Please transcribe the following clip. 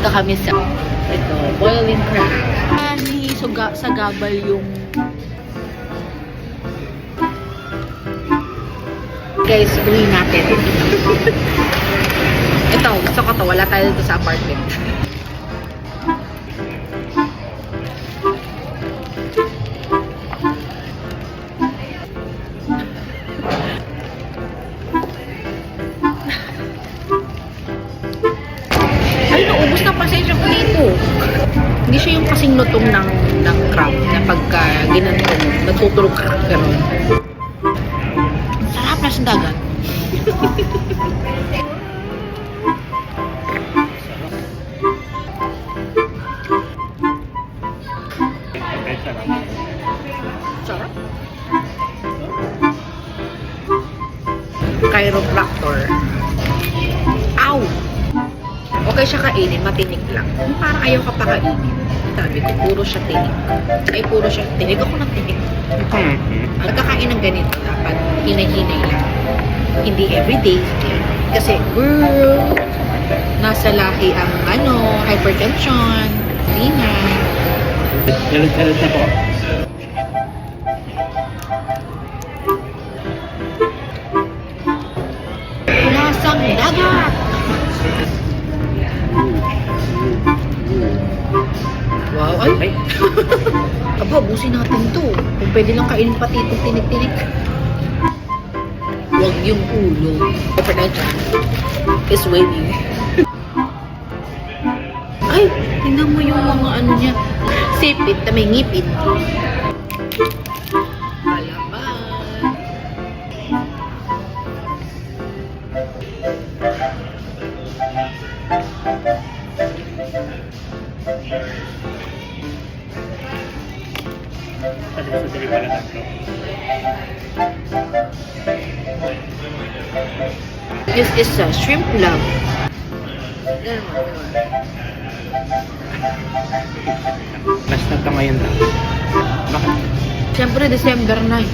Dito kami sa ito, boiling crab. Sa gabal yung guys, gawin natin. Ito, gusto ko to. Wala tayo dito sa apartment. Ay, naubos na pasensya ko dito. Hindi siya yung kasing lutong ng crab na pagka ginanto mo, natutulog ka. Pero, sarap na sa dagat. Sarap. Chiropractor. Ow! Okay siya kainin, matinik lang. Kung parang ayaw ka pa kainin. Sabi ko, puro siya tinik. Ay, puro siya tinik. Ako ng tinik. Pagkakain ng ganito, dapat hinay-hinay lang. Hindi everyday. Kasi, girl, nasa lahi ang hypertension, tingnan. Dalit na po. Lasang dagat! Wow, ay! Aba, busin natin to. Kung pwede lang kainin pati itong tinik-tinik. Huwag yung ulo. Hypertension is waving. Ay, tingnan mo yung mga niya. Sipit na may ngipin. Palaman. This is a shrimp love. Last na ito ngayon lang. Bakit? Siyempre, December na eh.